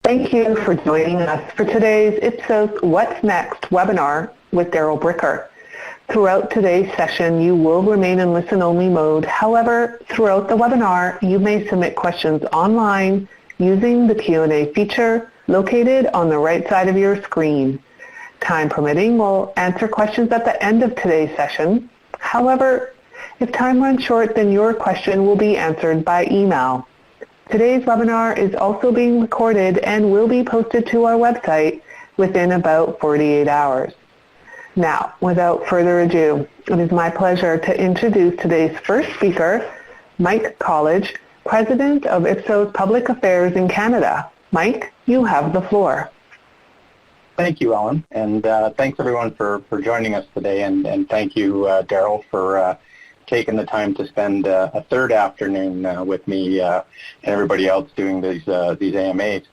Thank you for joining us for today's Ipsos What's Next webinar with Daryl Bricker. Throughout today's session, you will remain in listen-only mode. However, throughout the webinar, you may submit questions online using the Q&A feature located on the right side of your screen. Time permitting, we'll answer questions at the end of today's session. However, if time runs short, then your question will be answered by email. Today's webinar is also being recorded and will be posted to our website within about 48 hours. Now, without further ado, it is my pleasure to introduce today's first speaker, Mike College, President of Ipsos Public Affairs in Canada. Mike, you have the floor. Thank you, Ellen, and thanks everyone for joining us today, and thank you, Daryl, for taking the time to spend a third afternoon with me and everybody else doing these AMAs.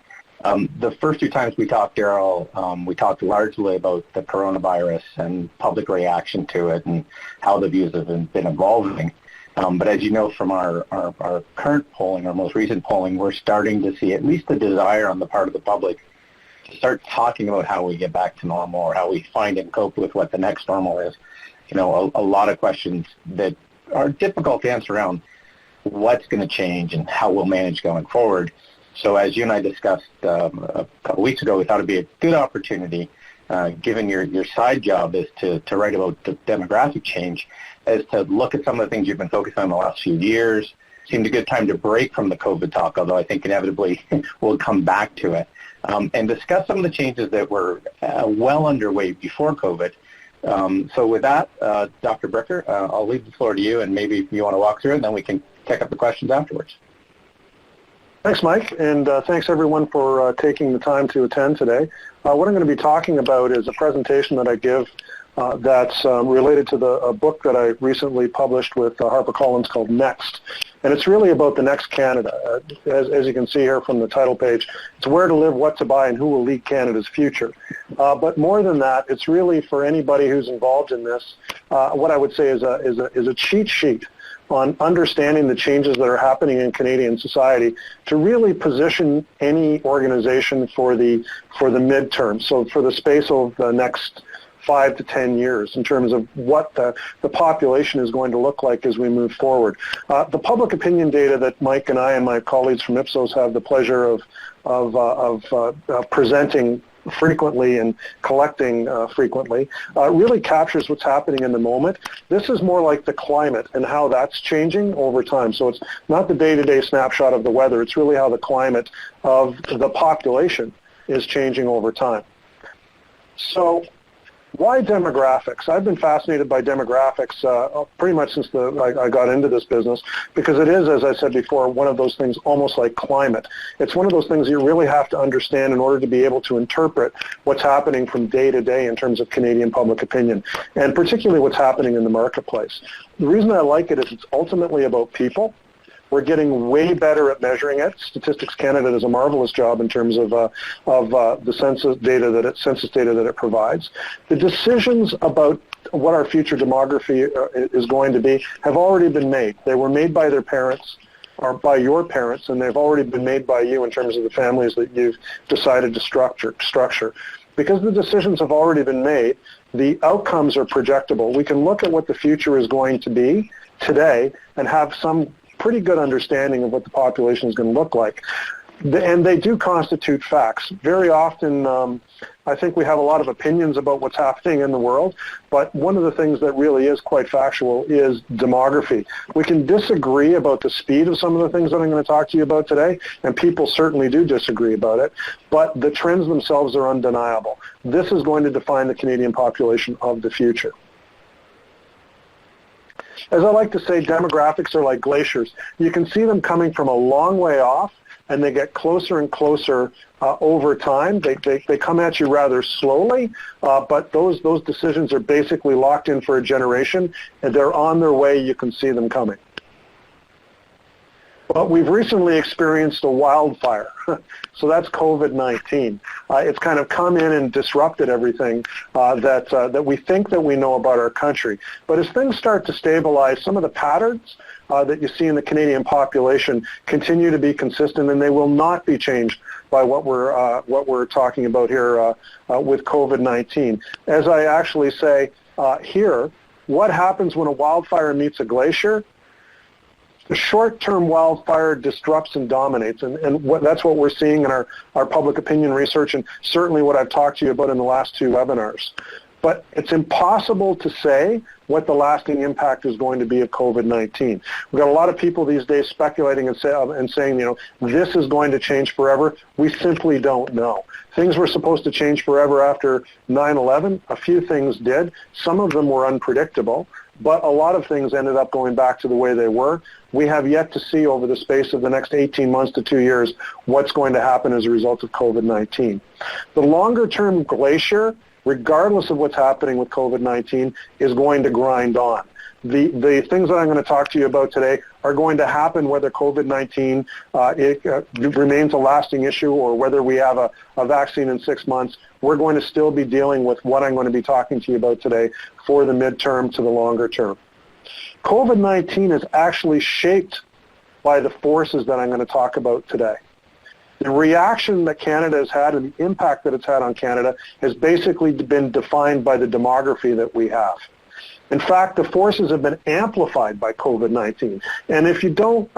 The first two times we talked, Daryl, we talked largely about the coronavirus and public reaction to it and how the views have been evolving. But as you know from our current polling, our most recent polling, we're starting to see at least a desire on the part of the public to start talking about how we get back to normal or how we find and cope with what the next normal is. You know, a lot of questions that are difficult to answer around what's going to change and how we'll manage going forward. So as you and I discussed a couple weeks ago, we thought it'd be a good opportunity, given your side job is to write about the demographic change, is to look at some of the things you've been focused on the last few years. Seemed a good time to break from the COVID talk, although I think inevitably we'll come back to it, and discuss some of the changes that were well underway before COVID. So with that, Dr. Bricker, I'll leave the floor to you, and maybe if you want to walk through it, and then we can pick up the questions afterwards. Thanks, Mike, and thanks everyone for taking the time to attend today. What I'm going to be talking about is a presentation that I give that's related to a book that I recently published with HarperCollins called Next. And it's really about the next Canada. As you can see here from the title page, it's where to live, what to buy, and who will lead Canada's future. But more than that, it's really for anybody who's involved in this, what I would say is a cheat sheet on understanding the changes that are happening in Canadian society to really position any organization for the midterm. So for the space of the next 5 to 10 years in terms of what the population is going to look like as we move forward. The public opinion data that Mike and I and my colleagues from Ipsos have the pleasure of presenting frequently and collecting frequently really captures what's happening in the moment. This is more like the climate and how that's changing over time. So it's not the day-to-day snapshot of the weather, it's really how the climate of the population is changing over time. So why demographics? I've been fascinated by demographics pretty much since I got into this business, because it is, as I said before, one of those things almost like climate. It's one of those things you really have to understand in order to be able to interpret what's happening from day to day in terms of Canadian public opinion, and particularly what's happening in the marketplace. The reason I like it is it's ultimately about people. We're getting way better at measuring it. Statistics Canada does a marvelous job in terms of the census data that it provides. The decisions about what our future demography is going to be have already been made. They were made by their parents or by your parents, and they've already been made by you in terms of the families that you've decided to structure. Because the decisions have already been made, the outcomes are projectable. We can look at what the future is going to be today and have some pretty good understanding of what the population is going to look like. And they do constitute facts. Very often, I think we have a lot of opinions about what's happening in the world, but one of the things that really is quite factual is demography. We can disagree about the speed of some of the things that I'm going to talk to you about today, and people certainly do disagree about it, but the trends themselves are undeniable. This is going to define the Canadian population of the future. As I like to say, demographics are like glaciers. You can see them coming from a long way off, and they get closer and closer over time. They come at you rather slowly, but those decisions are basically locked in for a generation, and they're on their way. You can see them coming. But we've recently experienced a wildfire, so that's COVID-19. It's kind of come in and disrupted everything that we think that we know about our country. But as things start to stabilize, some of the patterns that you see in the Canadian population continue to be consistent, and they will not be changed by what we're talking about here with COVID-19. As I actually say here, what happens when a wildfire meets a glacier? The short-term wildfire disrupts and dominates, and that's what we're seeing in our public opinion research, and certainly what I've talked to you about in the last 2 webinars. But it's impossible to say what the lasting impact is going to be of COVID-19. We've got a lot of people these days speculating and saying, this is going to change forever. We simply don't know. Things were supposed to change forever after 9/11. A few things did. Some of them were unpredictable, but a lot of things ended up going back to the way they were. We have yet to see over the space of the next 18 months to 2 years what's going to happen as a result of COVID-19. The longer-term glacier, regardless of what's happening with COVID-19, is going to grind on. The things that I'm going to talk to you about today are going to happen whether COVID-19 remains a lasting issue or whether we have a vaccine in 6 months. We're going to still be dealing with what I'm going to be talking to you about today for the midterm to the longer term. COVID-19 is actually shaped by the forces that I'm going to talk about today. The reaction that Canada has had and the impact that it's had on Canada has basically been defined by the demography that we have. In fact, the forces have been amplified by COVID-19. And if you don't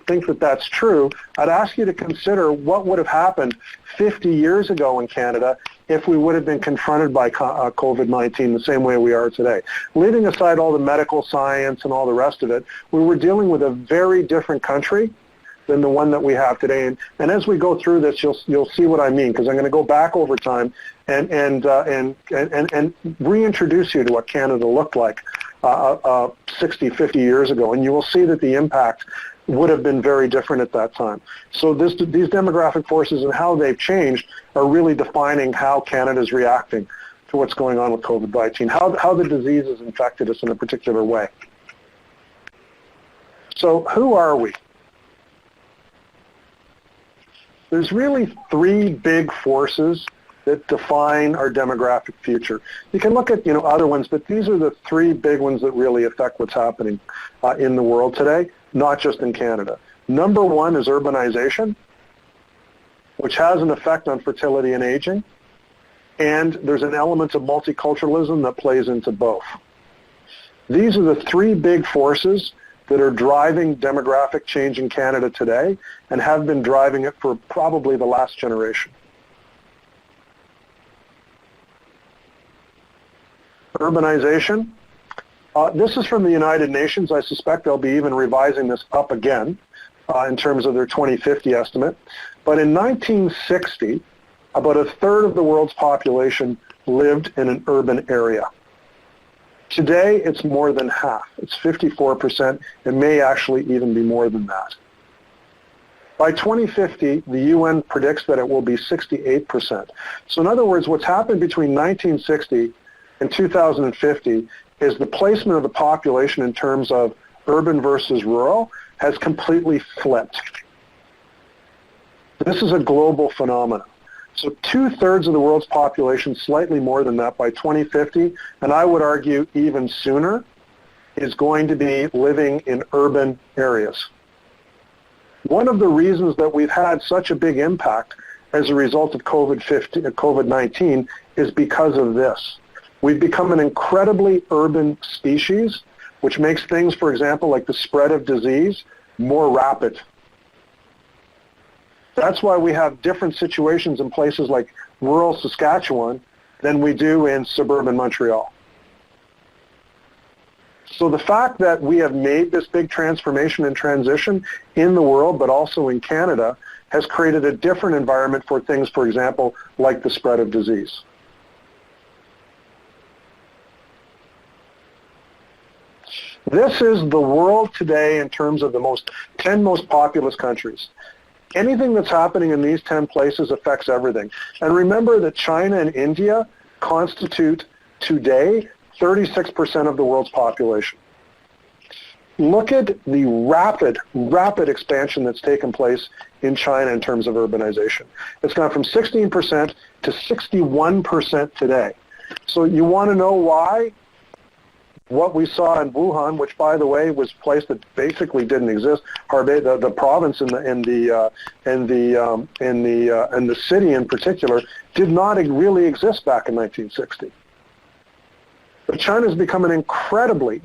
think that that's true, I'd ask you to consider what would have happened 50 years ago in Canada if we would have been confronted by COVID-19 the same way we are today. Leaving aside all the medical science and all the rest of it, we were dealing with a very different country than the one that we have today. And as we go through this, you'll see what I mean, because I'm going to go back over time and reintroduce you to what Canada looked like 60, 50 years ago, and you will see that the impact would have been very different at that time. So these demographic forces and how they've changed are really defining how Canada is reacting to what's going on with COVID-19, how the disease has infected us in a particular way. So who are we? There's really 3 big forces that define our demographic future. You can look at other ones, but these are the 3 big ones that really affect what's happening in the world today, not just in Canada. Number 1 is urbanization, which has an effect on fertility and aging, and there's an element of multiculturalism that plays into both. These are the 3 big forces that are driving demographic change in Canada today and have been driving it for probably the last generation. Urbanization. This is from the United Nations. I suspect they'll be even revising this up again in terms of their 2050 estimate. But in 1960, about a third of the world's population lived in an urban area. Today, it's more than half. It's 54%. It may actually even be more than that. By 2050, the UN predicts that it will be 68%. So in other words, what's happened between 1960 and 2050 is the placement of the population in terms of urban versus rural has completely flipped. This is a global phenomenon. So 2/3 of the world's population, slightly more than that by 2050, and I would argue even sooner, is going to be living in urban areas. One of the reasons that we've had such a big impact as a result of COVID-19 is because of this. We've become an incredibly urban species, which makes things, for example, like the spread of disease, more rapid. That's why we have different situations in places like rural Saskatchewan than we do in suburban Montreal. So the fact that we have made this big transformation and transition in the world, but also in Canada, has created a different environment for things, for example, like the spread of disease. This is the world today in terms of the 10 most populous countries. Anything that's happening in these 10 places affects everything. And remember that China and India constitute today 36% of the world's population. look at the rapid expansion that's taken place in China in terms of urbanization. It's gone from 16% to 61% today. So you want to know why? What we saw in Wuhan, which by the way was a place that basically didn't exist, Harbin, the province and the city in particular, did not really exist back in 1960. But China's become an incredibly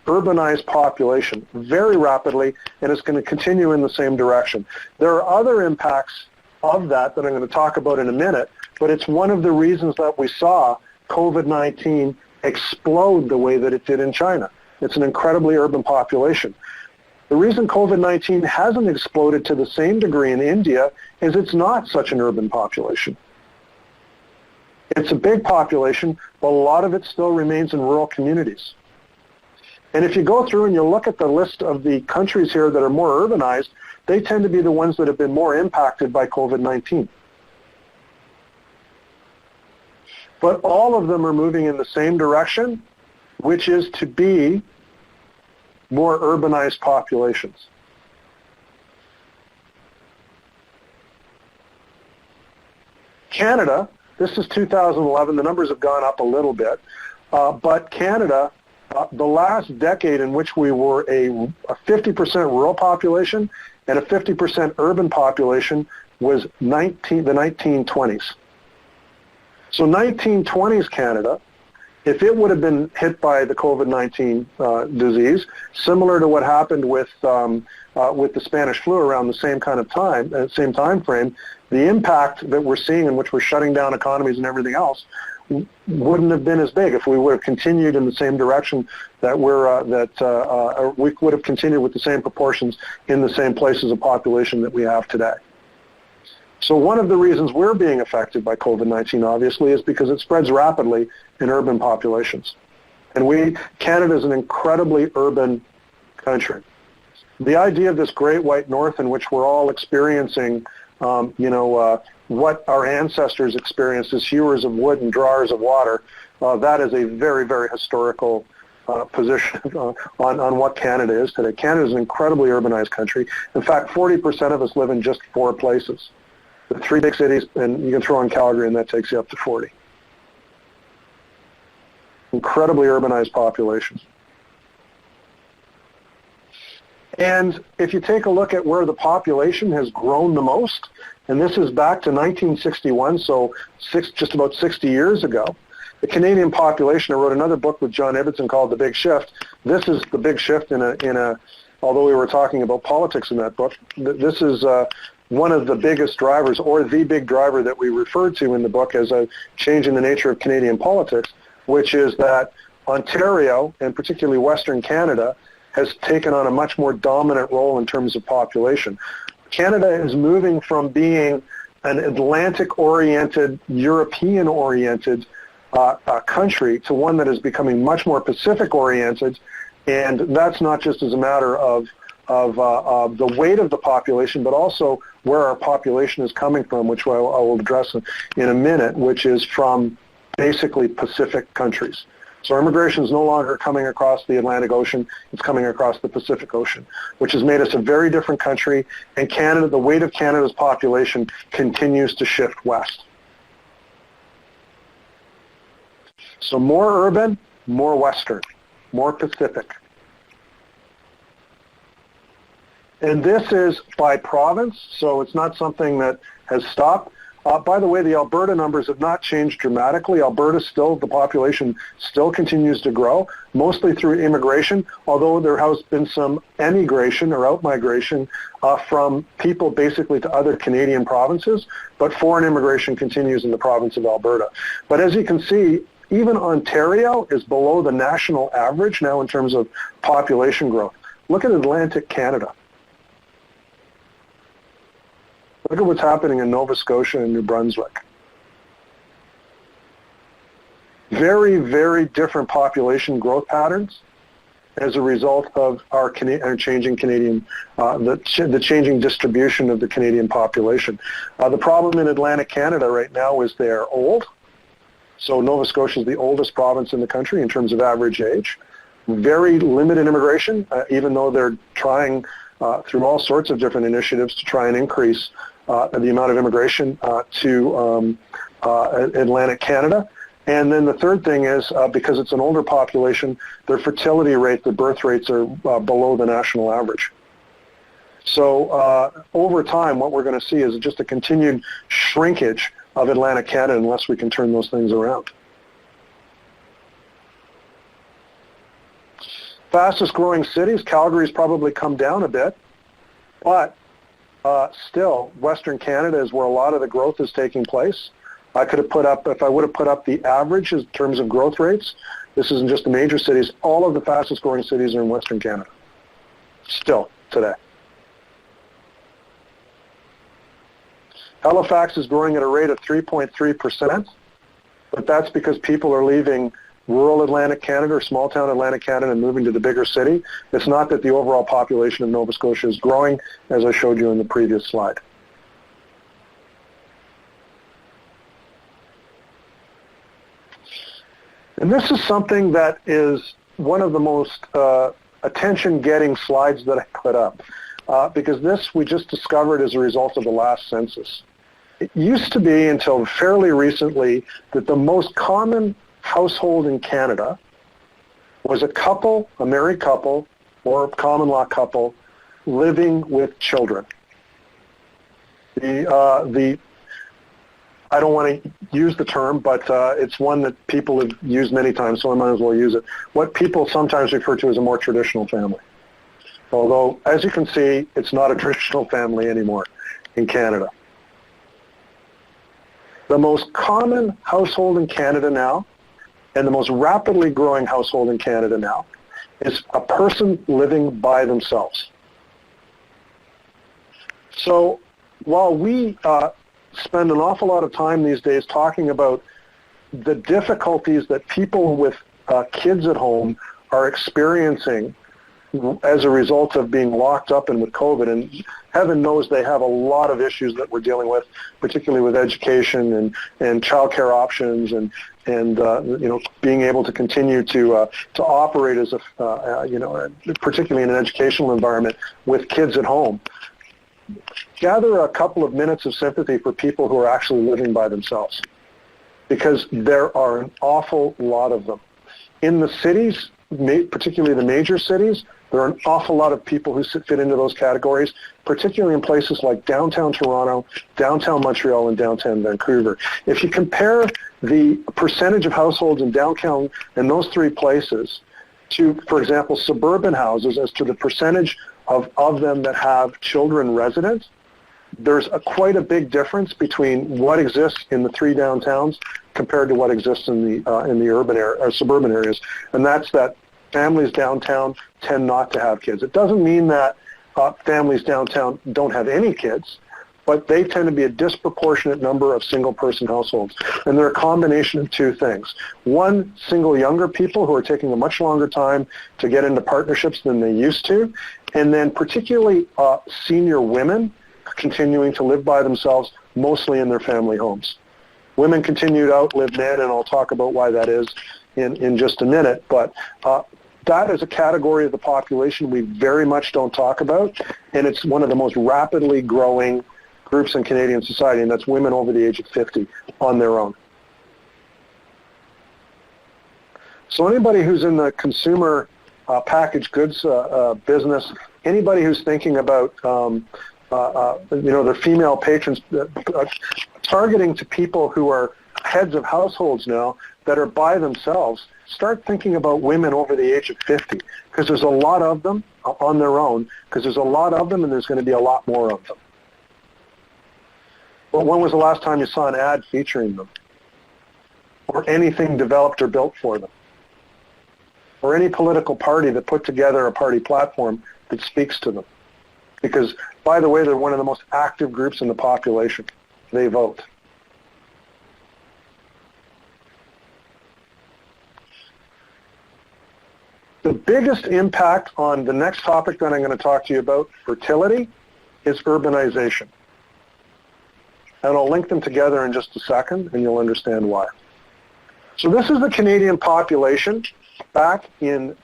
urbanized population very rapidly, and it's going to continue in the same direction. There are other impacts of that I'm going to talk about in a minute, but it's one of the reasons that we saw COVID-19 explode the way that it did in China. It's an incredibly urban population. The reason COVID-19 hasn't exploded to the same degree in India is it's not such an urban population. It's a big population, but a lot of it still remains in rural communities. And if you go through and you look at the list of the countries here that are more urbanized, they tend to be the ones that have been more impacted by COVID-19. But all of them are moving in the same direction, which is to be more urbanized populations. Canada, this is 2011, the numbers have gone up a little bit, but Canada, the last decade in which we were a 50% rural population and a 50% urban population was the 1920s. So 1920s Canada, if it would have been hit by the COVID-19 disease, similar to what happened with the Spanish flu around the same kind of time, same time frame, the impact that we're seeing in which we're shutting down economies and everything else wouldn't have been as big if we would have continued in the same direction that we would have continued with the same proportions in the same places of population that we have today. So one of the reasons we're being affected by COVID-19, obviously, is because it spreads rapidly in urban populations. And Canada is an incredibly urban country. The idea of this great white north in which we're all experiencing, what our ancestors experienced as hewers of wood and drawers of water, that is a very, very historical position on what Canada is today. Canada is an incredibly urbanized country. In fact, 40% of us live in just 4 places. The 3 big cities, and you can throw in Calgary, and that takes you up to 40. Incredibly urbanized population. And if you take a look at where the population has grown the most, and this is back to 1961, so just about 60 years ago, the Canadian population, I wrote another book with John Ibbotson called The Big Shift. This is the big shift although we were talking about politics in that book, this is one of the biggest drivers, or the big driver that we referred to in the book as a change in the nature of Canadian politics, which is that Ontario, and particularly Western Canada, has taken on a much more dominant role in terms of population. Canada is moving from being an Atlantic-oriented, European-oriented country to one that is becoming much more Pacific-oriented, and that's not just as a matter of the weight of the population, but also where our population is coming from, which I will address in a minute, which is from basically Pacific countries. So immigration is no longer coming across the Atlantic Ocean, it's coming across the Pacific Ocean, which has made us a very different country, and Canada, the weight of Canada's population continues to shift west. So more urban, more Western, more Pacific. And this is by province, so it's not something that has stopped. By the way, the Alberta numbers have not changed dramatically. Alberta the population still continues to grow, mostly through immigration, although there has been some emigration or outmigration from people basically to other Canadian provinces, but foreign immigration continues in the province of Alberta. But as you can see, even Ontario is below the national average now in terms of population growth. Look at Atlantic Canada. Look at what's happening in Nova Scotia and New Brunswick. Very, very different population growth patterns as a result of our changing Canadian, the changing distribution of the Canadian population. The problem in Atlantic Canada right now is they're old. So Nova Scotia is the oldest province in the country in terms of average age. very limited immigration, even though they're trying through all sorts of different initiatives to try and increase the amount of immigration to Atlantic Canada. And then the third thing is, because it's an older population, their fertility rate, the birth rates are below the national average. So over time, what we're going to see is just a continued shrinkage of Atlantic Canada unless we can turn those things around. Fastest growing cities, Calgary's probably come down a bit, but still, Western Canada is where a lot of the growth is taking place. I could have put up, if I would have put up the average in terms of growth rates, this isn't just the major cities, all of the fastest growing cities are in Western Canada, still today. Halifax is growing at a rate of 3.3%, but that's because people are leaving rural Atlantic Canada or small town Atlantic Canada and moving to the bigger city. It's not that the overall population of Nova Scotia is growing, as I showed you in the previous slide. And this is something that is one of the most attention-getting slides that I put up, because this we just discovered as a result of the last census. It used to be until fairly recently that the most common household in Canada was a couple, a married couple, or a common law couple living with children. I don't want to use the term, but it's one that people have used many times, so I might as well use it. What people sometimes refer to as a more traditional family. Although, as you can see, it's not a traditional family anymore in Canada. The most common household in Canada now, and the most rapidly growing household in Canada now, is a person living by themselves. So while we spend an awful lot of time these days talking about the difficulties that people with kids at home are experiencing as a result of being locked up and with COVID, and heaven knows they have a lot of issues that we're dealing with, particularly with education and childcare options and you know, being able to continue to operate as a you know, particularly in an educational environment with kids at home. Gather a couple of minutes of sympathy for people who are actually living by themselves, because there are an awful lot of them. In the cities, particularly the major cities, there are an awful lot of people who fit into those categories, particularly in places like downtown Toronto, downtown Montreal, and downtown Vancouver. If you compare the percentage of households in downtown in those three places to, for example, suburban houses as to the percentage of them that have children resident, there's quite a big difference between what exists in the three downtowns compared to what exists in the urban area or suburban areas, and that's that families downtown tend not to have kids. It doesn't mean that families downtown don't have any kids, but they tend to be a disproportionate number of single-person households, and they're a combination of two things. One, single younger people who are taking a much longer time to get into partnerships than they used to, and then particularly senior women continuing to live by themselves, mostly in their family homes. Women continue to outlive men, and I'll talk about why that is in just a minute, but that is a category of the population we very much don't talk about, and it's one of the most rapidly growing groups in Canadian society, and that's women over the age of 50 on their own. So anybody who's in the consumer packaged goods business, anybody who's thinking about you know, their female patrons, targeting to people who are heads of households now that are by themselves, start thinking about women over the age of 50, because there's a lot of them on their own, because there's a lot of them and there's going to be a lot more of them. Well, when was the last time you saw an ad featuring them? Or anything developed or built for them? Or any political party that put together a party platform that speaks to them? Because, by the way, they're one of the most active groups in the population. They vote. The biggest impact on the next topic that I'm going to talk to you about, fertility, is urbanization. And I'll link them together in just a second, and you'll understand why. So this is the Canadian population back in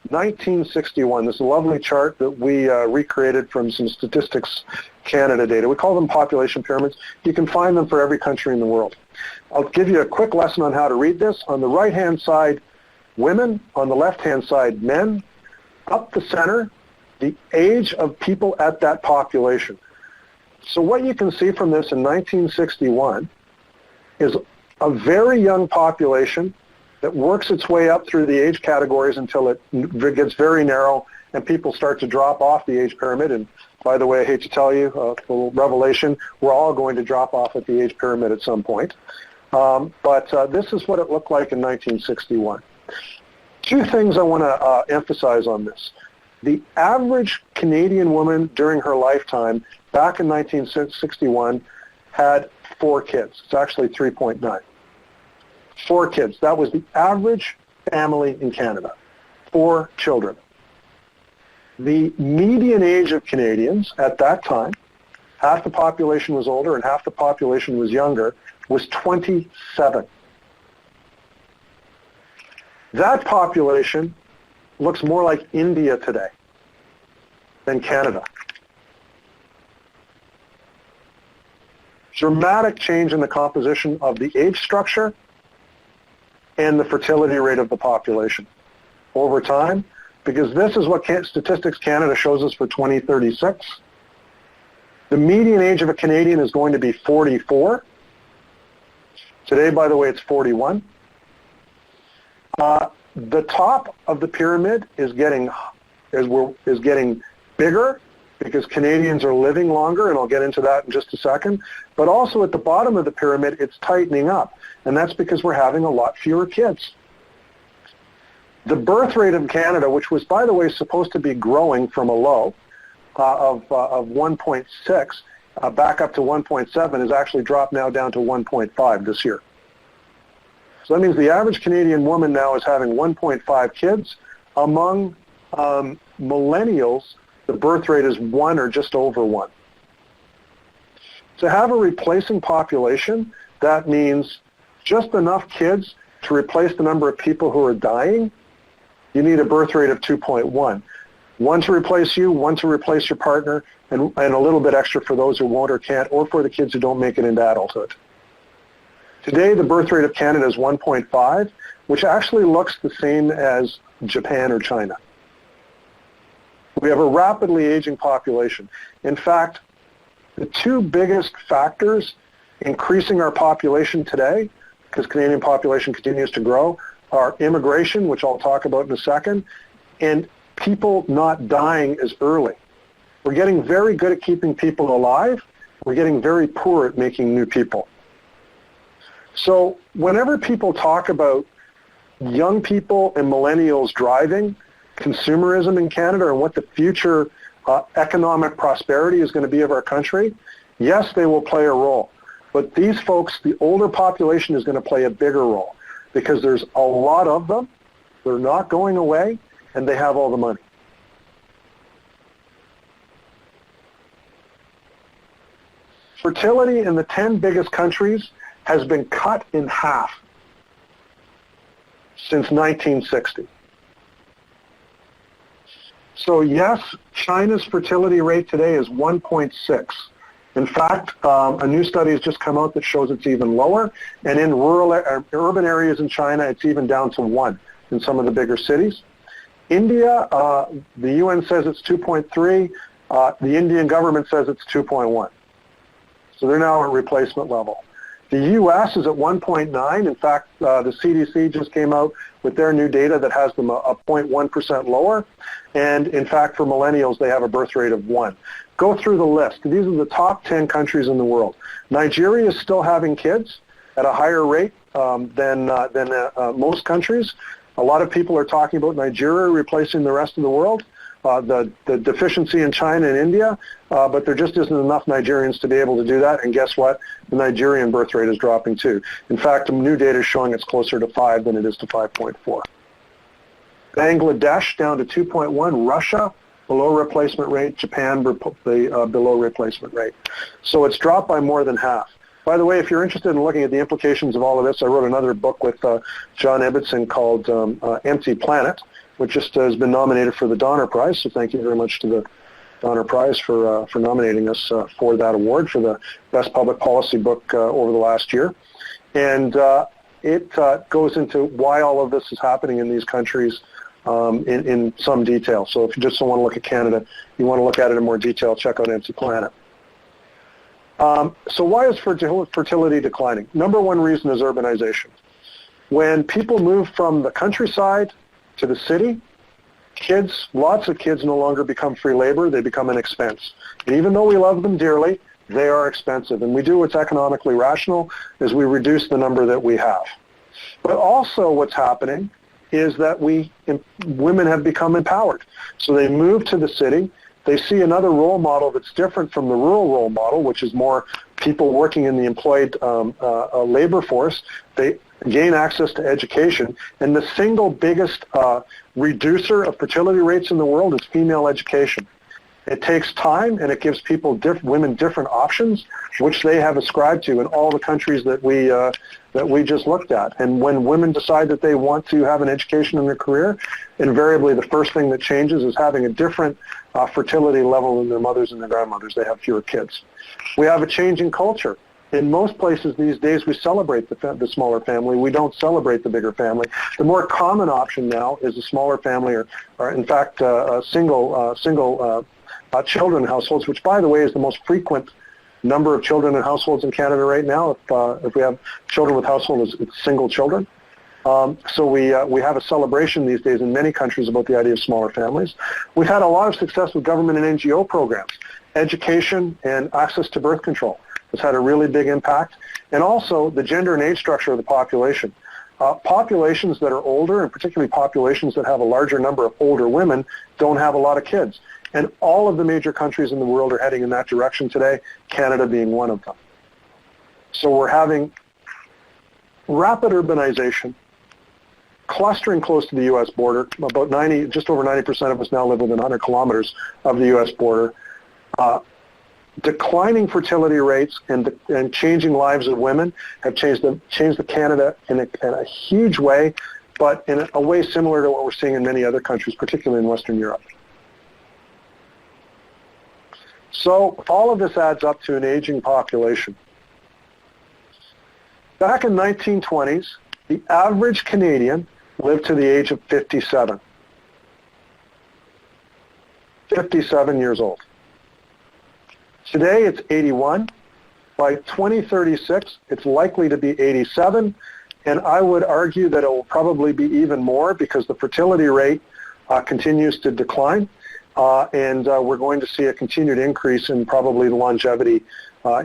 1961, this lovely chart that we recreated from some Statistics Canada data. We call them population pyramids. You can find them for every country in the world. I'll give you a quick lesson on how to read this. On the right-hand side, women. On the left-hand side, men. Up the center, the age of people at that population. So what you can see from this in 1961 is a very young population that works its way up through the age categories until it gets very narrow and people start to drop off the age pyramid. And by the way, I hate to tell you, a little revelation, we're all going to drop off at the age pyramid at some point. But this is what it looked like in 1961. Two things I want to emphasize on this. The average Canadian woman during her lifetime back in 1961 had 4 kids. It's actually 3.9. 4 kids. That was the average family in Canada. 4 children. The median age of Canadians at that time, half the population was older and half the population was younger, was 27. That population looks more like India today than Canada. Dramatic change in the composition of the age structure and the fertility rate of the population over time, because this is what Statistics Canada shows us for 2036. The median age of a Canadian is going to be 44. Today, by the way, it's 41. The top of the pyramid is getting bigger because Canadians are living longer, and I'll get into that in just a second. But also at the bottom of the pyramid, it's tightening up, and that's because we're having a lot fewer kids. The birth rate in Canada, which was, by the way, supposed to be growing from a low of 1.6 back up to 1.7, has actually dropped now down to 1.5 this year. So that means the average Canadian woman now is having 1.5 kids. Among millennials, the birth rate is 1 or just over 1. To have a replacing population, that means just enough kids to replace the number of people who are dying. You need a birth rate of 2.1. 1 to replace you, 1 to replace your partner, and a little bit extra for those who won't or can't, or for the kids who don't make it into adulthood. Today, the birth rate of Canada is 1.5, which actually looks the same as Japan or China. We have a rapidly aging population. In fact, the 2 biggest factors increasing our population today, because Canadian population continues to grow, are immigration, which I'll talk about in a second, and people not dying as early. We're getting very good at keeping people alive. We're getting very poor at making new people. So whenever people talk about young people and millennials driving consumerism in Canada and what the future economic prosperity is going to be of our country, yes, they will play a role. But these folks, the older population, is going to play a bigger role because there's a lot of them. They're not going away, and they have all the money. Fertility in the 10 biggest countries has been cut in half since 1960. So yes, China's fertility rate today is 1.6. In fact, a new study has just come out that shows it's even lower, and in urban areas in China, it's even down to 1 in some of the bigger cities. India, the UN says it's 2.3. The Indian government says it's 2.1. So they're now at replacement level. The U.S. is at 1.9. In fact, the CDC just came out with their new data that has them a 0.1% lower. And in fact, for millennials, they have a birth rate of 1. Go through the list. These are the top 10 countries in the world. Nigeria is still having kids at a higher rate than most countries. A lot of people are talking about Nigeria replacing the rest of the world. The deficiency in China and India, but there just isn't enough Nigerians to be able to do that. And guess what? The Nigerian birth rate is dropping too. In fact, the new data is showing it's closer to 5 than it is to 5.4. Bangladesh down to 2.1. Russia below replacement rate. Japan below replacement rate. So it's dropped by more than half. By the way, if you're interested in looking at the implications of all of this, I wrote another book with John Ibbotson called Empty Planet. which just has been nominated for the Donner Prize. So thank you very much to the Donner Prize for nominating us for that award for the best public policy book over the last year. And it goes into why all of this is happening in these countries in some detail. So if you just don't want to look at Canada, you want to look at it in more detail, check out NC Planet. So why is fertility declining? Number one reason is urbanization. When people move from the countryside to the city, lots of kids no longer become free labor, they become an expense. And even though we love them dearly, they are expensive. And we do what's economically rational is we reduce the number that we have. But also what's happening is that women have become empowered. So they move to the city, they see another role model that's different from the rural role model, which is more people working in the employed labor force. They gain access to education, and the single biggest reducer of fertility rates in the world is female education. It takes time, and it gives women different options, which they have ascribed to in all the countries that we just looked at. And when women decide that they want to have an education in their career, invariably the first thing that changes is having a different fertility level than their mothers and their grandmothers. They have fewer kids. We have a change in culture. In most places these days, we celebrate the smaller family. We don't celebrate the bigger family. The more common option now is a smaller family, or in fact, single children households, which, by the way, is the most frequent number of children in households in Canada right now. If we have children with households, it's single children. So we have a celebration these days in many countries about the idea of smaller families. We've had a lot of success with government and NGO programs, education and access to birth control. Has had a really big impact, and also the gender and age structure of the population. Populations that are older, and particularly populations that have a larger number of older women, don't have a lot of kids. And all of the major countries in the world are heading in that direction today, Canada being one of them. So we're having rapid urbanization, clustering close to the U.S. border. Just over 90% of us now live within 100 kilometers of the U.S. border. Declining fertility rates and changing lives of women have changed the Canada in a huge way, but in a way similar to what we're seeing in many other countries, particularly in Western Europe. So all of this adds up to an aging population. Back in the 1920s, the average Canadian lived to the age of 57. 57 years old. Today it's 81. By 2036, it's likely to be 87, and I would argue that it will probably be even more because the fertility rate continues to decline, and we're going to see a continued increase in probably the longevity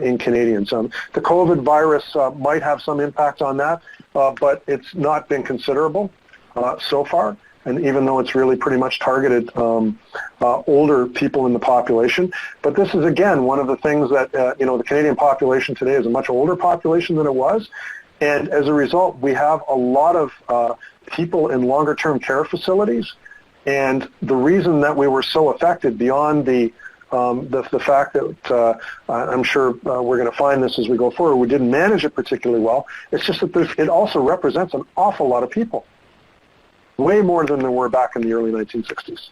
in Canadians. The COVID virus might have some impact on that, but it's not been considerable so far. And even though it's really pretty much targeted older people in the population. But this is, again, one of the things that, the Canadian population today is a much older population than it was. And as a result, we have a lot of people in longer-term care facilities. And the reason that we were so affected beyond the fact that I'm sure we're going to find this as we go forward, we didn't manage it particularly well. It's just that it also represents an awful lot of people. Way more than there were back in the early 1960s.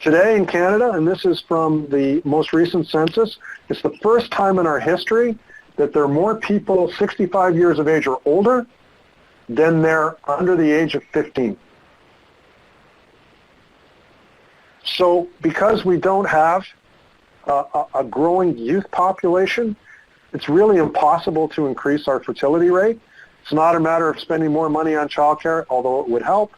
Today in Canada, and this is from the most recent census, it's the first time in our history that there are more people 65 years of age or older than there under the age of 15. So because we don't have a growing youth population, it's really impossible to increase our fertility rate. It's not a matter of spending more money on childcare, although it would help.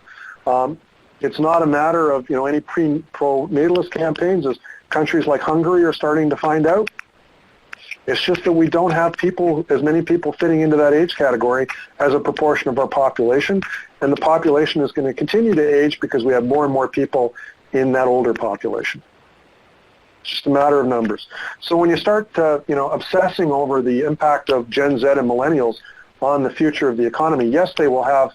It's not a matter of any pro-natalist campaigns, as countries like Hungary are starting to find out. It's just that we don't have as many people fitting into that age category as a proportion of our population, and the population is going to continue to age because we have more and more people in that older population. It's just a matter of numbers. So when you start, obsessing over the impact of Gen Z and millennials on the future of the economy, yes, they will have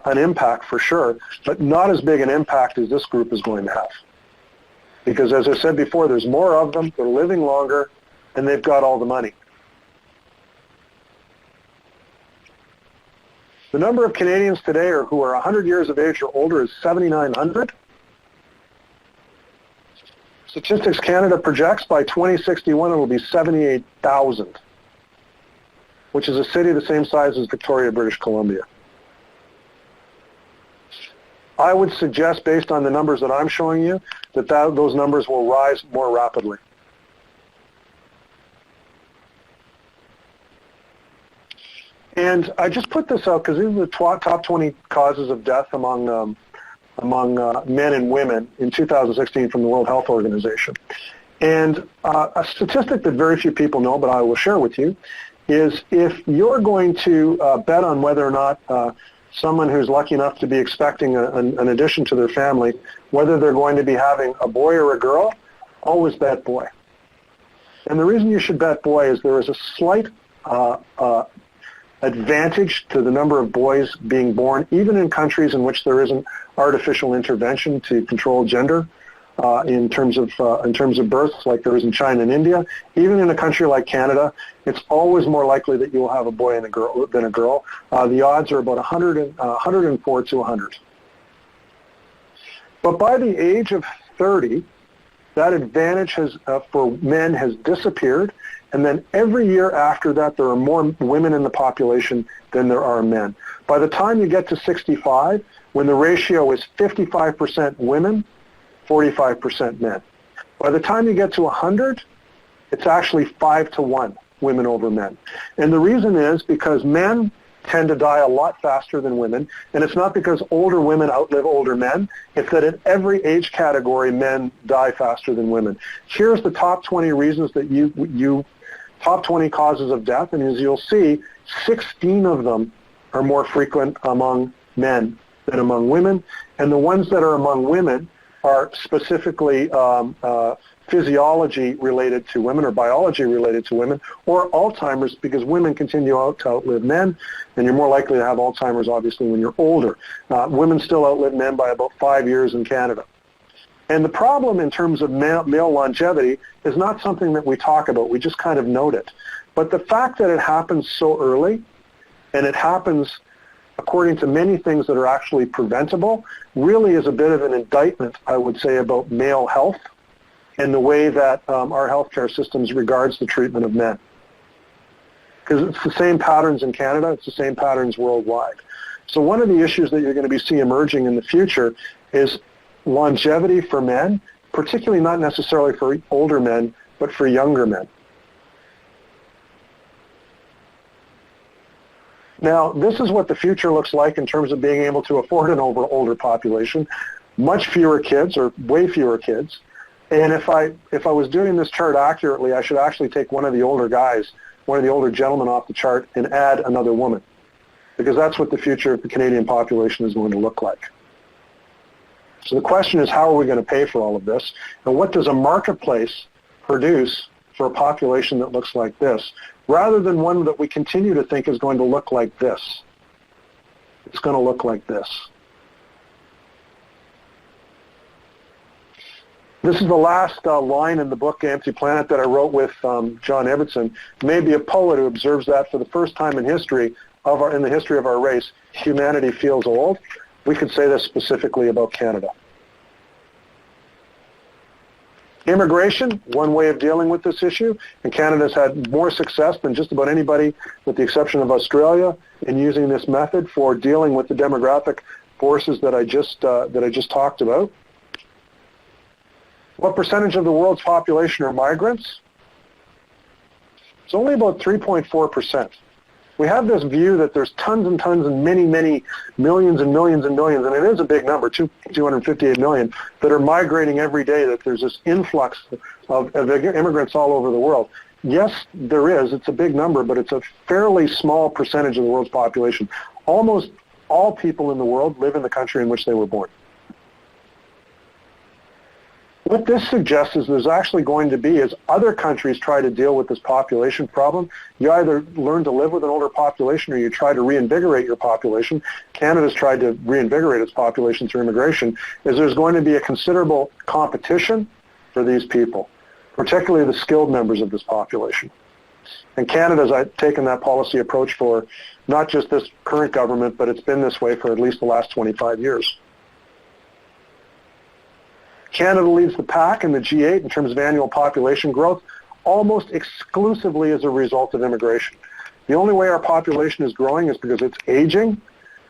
an impact for sure, but not as big an impact as this group is going to have. Because as I said before, there's more of them, they're living longer, and they've got all the money. The number of Canadians today who are 100 years of age or older is 7,900. Statistics Canada projects by 2061 it will be 78,000, which is a city the same size as Victoria, British Columbia. I would suggest, based on the numbers that I'm showing you, that those numbers will rise more rapidly. And I just put this out because these are the top 20 causes of death among men and women in 2016 from the World Health Organization. And a statistic that very few people know, but I will share with you, is if you're going to bet on whether or not someone who's lucky enough to be expecting an addition to their family, whether they're going to be having a boy or a girl, always bet boy. And the reason you should bet boy is there is a slight advantage to the number of boys being born, even in countries in which there isn't artificial intervention to control gender in terms of births, like there is in China and India. Even in a country like Canada, it's always more likely that you will have a boy and a girl than a girl. The odds are about 104 to 100. But by the age of 30, that advantage for men has disappeared. And then every year after that, there are more women in the population than there are men. By the time you get to 65, when the ratio is 55% women, 45% men. By the time you get to 100, it's actually 5 to 1, women over men. And the reason is because men tend to die a lot faster than women, and it's not because older women outlive older men, it's that in every age category, men die faster than women. Here's the top 20 reasons that top 20 causes of death, and as you'll see, 16 of them are more frequent among men than among women, and the ones that are among women are specifically physiology related to women or biology related to women, or Alzheimer's, because women continue to outlive men, and you're more likely to have Alzheimer's obviously when you're older. Women still outlive men by about 5 years in Canada. And the problem in terms of male longevity is not something that we talk about. We just kind of note it. But the fact that it happens so early, and it happens according to many things that are actually preventable, really is a bit of an indictment, I would say, about male health and the way that our healthcare systems regards the treatment of men. Because it's the same patterns in Canada, it's the same patterns worldwide. So one of the issues that you're going to see emerging in the future is longevity for men, particularly not necessarily for older men, but for younger men. Now, this is what the future looks like in terms of being able to afford an older population. Much fewer kids, or way fewer kids. And if I was doing this chart accurately, I should actually take one of the older guys, one of the older gentlemen off the chart and add another woman. Because that's what the future of the Canadian population is going to look like. So the question is, how are we going to pay for all of this? And what does a marketplace produce for a population that looks like this, rather than one that we continue to think is going to look like this? It's going to look like this. This is the last line in the book, Empty Planet, that I wrote with John Evertson. Maybe a poet who observes that for the first time in history in the history of our race, humanity feels old. We could say this specifically about Canada. Immigration, one way of dealing with this issue, and Canada's had more success than just about anybody, with the exception of Australia, in using this method for dealing with the demographic forces that I just talked about. What percentage of the world's population are migrants? It's only about 3.4%. We have this view that there's tons and tons and many, many millions and millions and millions, and it is a big number, 258 million, that are migrating every day, that there's this influx of immigrants all over the world. Yes, there is. It's a big number, but it's a fairly small percentage of the world's population. Almost all people in the world live in the country in which they were born. What this suggests is there's actually going to be, as other countries try to deal with this population problem, you either learn to live with an older population or you try to reinvigorate your population. Canada's tried to reinvigorate its population through immigration, is there's going to be a considerable competition for these people, particularly the skilled members of this population. And Canada's taken that policy approach for not just this current government, but it's been this way for at least the last 25 years. Canada leads the pack in the G8 in terms of annual population growth, almost exclusively as a result of immigration. The only way our population is growing is because it's aging,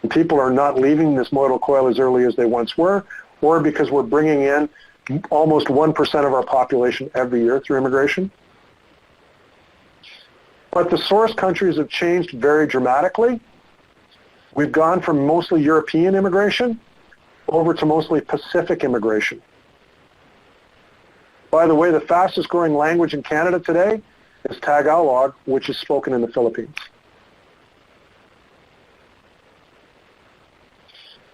and people are not leaving this modal coil as early as they once were, or because we're bringing in almost 1% of our population every year through immigration. But the source countries have changed very dramatically. We've gone from mostly European immigration over to mostly Pacific immigration. By the way, the fastest growing language in Canada today is Tagalog, which is spoken in the Philippines.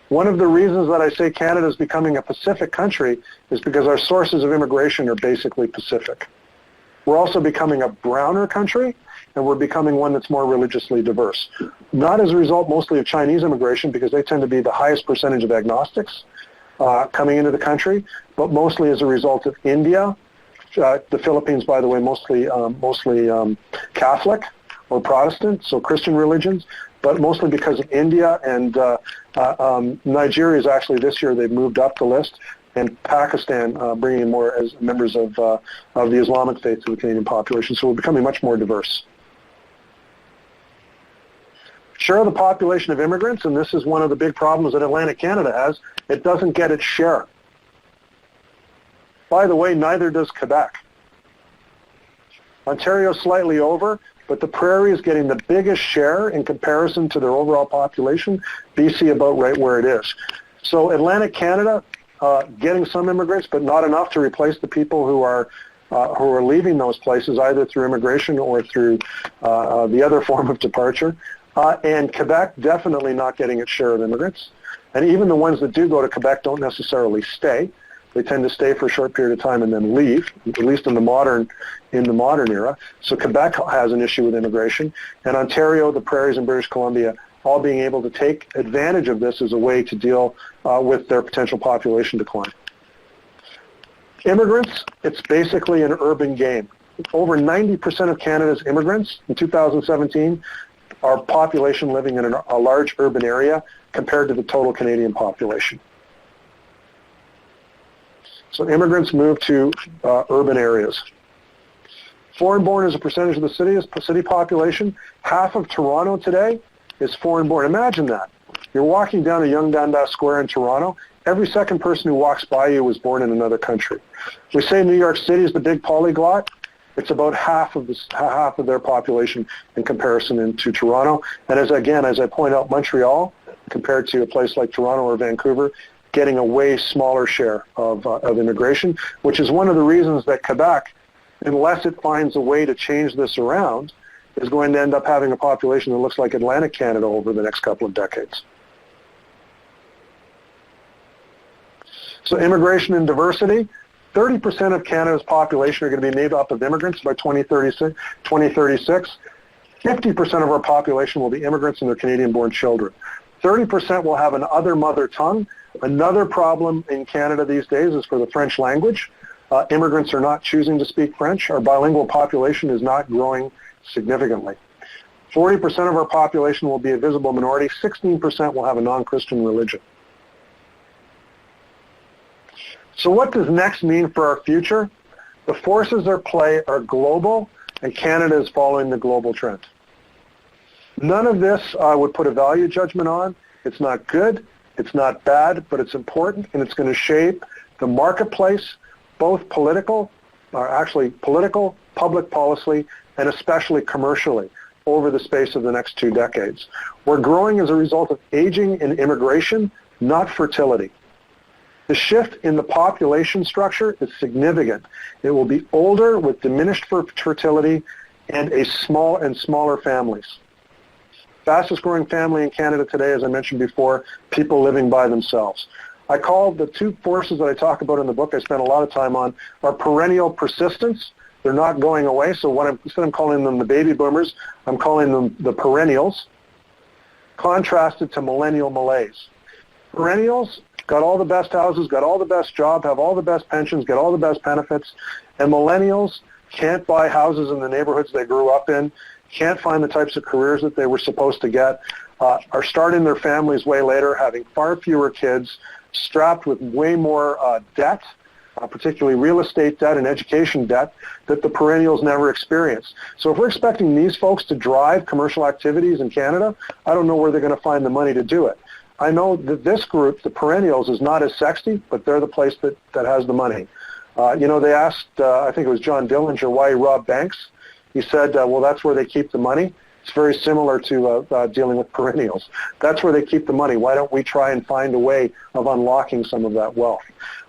One of the reasons that I say Canada is becoming a Pacific country is because our sources of immigration are basically Pacific. We're also becoming a browner country, and we're becoming one that's more religiously diverse. Not as a result mostly of Chinese immigration, because they tend to be the highest percentage of agnostics coming into the country, but mostly as a result of India, the Philippines, by the way, mostly Catholic or Protestant, so Christian religions, but mostly because of India, and Nigeria is actually this year they've moved up the list, and Pakistan bringing in more as members of the Islamic faith to the Canadian population. So we're becoming much more diverse. Share of the population of immigrants, and this is one of the big problems that Atlantic Canada has, it doesn't get its share. By the way, neither does Quebec. Ontario slightly over, but the Prairie is getting the biggest share in comparison to their overall population. BC about right where it is. So Atlantic Canada getting some immigrants, but not enough to replace the people who are leaving those places, either through immigration or through the other form of departure. And Quebec definitely not getting its share of immigrants. And even the ones that do go to Quebec don't necessarily stay. They tend to stay for a short period of time and then leave, at least in the modern era. So Quebec has an issue with immigration. And Ontario, the Prairies, and British Columbia all being able to take advantage of this as a way to deal with their potential population decline. Immigrants, it's basically an urban game. Over 90% of Canada's immigrants in 2017 are population living in a large urban area compared to the total Canadian population. So immigrants move to urban areas. Foreign-born as a percentage of the city population. Half of Toronto today is foreign-born. Imagine that. You're walking down a Yonge Dundas Square in Toronto. Every second person who walks by you was born in another country. We say New York City is the big polyglot. It's about half of their population in comparison to Toronto. And as I point out, Montreal, compared to a place like Toronto or Vancouver, getting a way smaller share of immigration, which is one of the reasons that Quebec, unless it finds a way to change this around, is going to end up having a population that looks like Atlantic Canada over the next couple of decades. So immigration and diversity, 30% of Canada's population are going to be made up of immigrants by 2036. 50% of our population will be immigrants and their Canadian-born children. 30% will have an other mother tongue. Another problem in Canada these days is for the French language. Immigrants are not choosing to speak French. Our bilingual population is not growing significantly. 40% of our population will be a visible minority. 16% will have a non-Christian religion. So what does next mean for our future? The forces at play are global, and Canada is following the global trend. None of this I would put a value judgment on. It's not good, it's not bad, but it's important, and it's going to shape the marketplace, both political, public policy, and especially commercially over the space of the next 2 decades. We're growing as a result of aging and immigration, not fertility. The shift in the population structure is significant. It will be older with diminished fertility and smaller families. Fastest growing family in Canada today, as I mentioned before, people living by themselves. I call the 2 forces that I talk about in the book, I spent a lot of time on, are perennial persistence. They're not going away, so instead of calling them the baby boomers, I'm calling them the perennials, contrasted to millennial malaise. Perennials got all the best houses, got all the best jobs, have all the best pensions, get all the best benefits, and millennials can't buy houses in the neighborhoods they grew up in, can't find the types of careers that they were supposed to get, are starting their families way later, having far fewer kids, strapped with way more debt, particularly real estate debt and education debt, that the perennials never experienced. So if we're expecting these folks to drive commercial activities in Canada, I don't know where they're going to find the money to do it. I know that this group, the perennials, is not as sexy, but they're the place that has the money. They asked, I think it was John Dillinger, why he robbed banks. He said, well, that's where they keep the money. It's very similar to dealing with perennials. That's where they keep the money. Why don't we try and find a way of unlocking some of that wealth?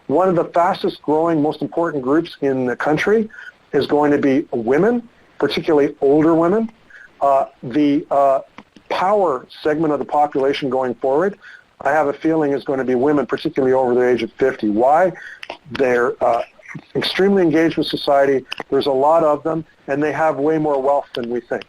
One of the fastest growing, most important groups in the country is going to be women, particularly older women. The power segment of the population going forward, I have a feeling, is going to be women, particularly over the age of 50. Why? They're extremely engaged with society. There's a lot of them, and they have way more wealth than we think.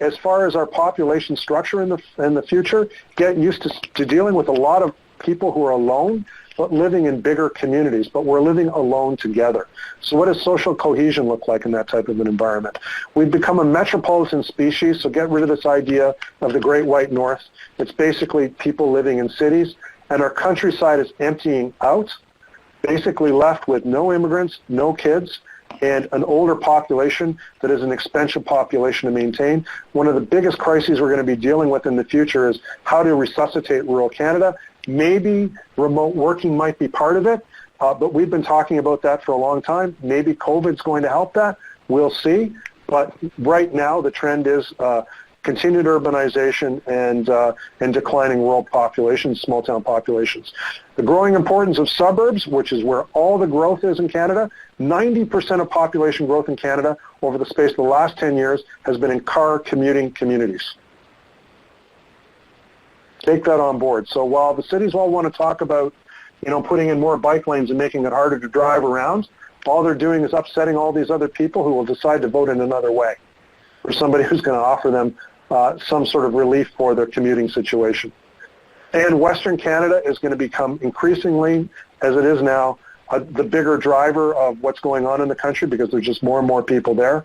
As far as our population structure in the future, get used to dealing with a lot of people who are alone, but living in bigger communities, but we're living alone together. So what does social cohesion look like in that type of an environment? We've become a metropolitan species, so get rid of this idea of the Great White North. It's basically people living in cities, and our countryside is emptying out, basically left with no immigrants, no kids, and an older population that is an expensive population to maintain. One of the biggest crises we're going to be dealing with in the future is how to resuscitate rural Canada. Maybe remote working might be part of it, but we've been talking about that for a long time. Maybe COVID's going to help that. We'll see. But right now, the trend is continued urbanization and declining rural populations, small town populations. The growing importance of suburbs, which is where all the growth is in Canada. 90% of population growth in Canada over the space of the last 10 years has been in car commuting communities. Take that on board. So while the cities all want to talk about, putting in more bike lanes and making it harder to drive around, all they're doing is upsetting all these other people who will decide to vote in another way, or somebody who's going to offer them some sort of relief for their commuting situation. And Western Canada is going to become increasingly, as it is now, the bigger driver of what's going on in the country because there's just more and more people there.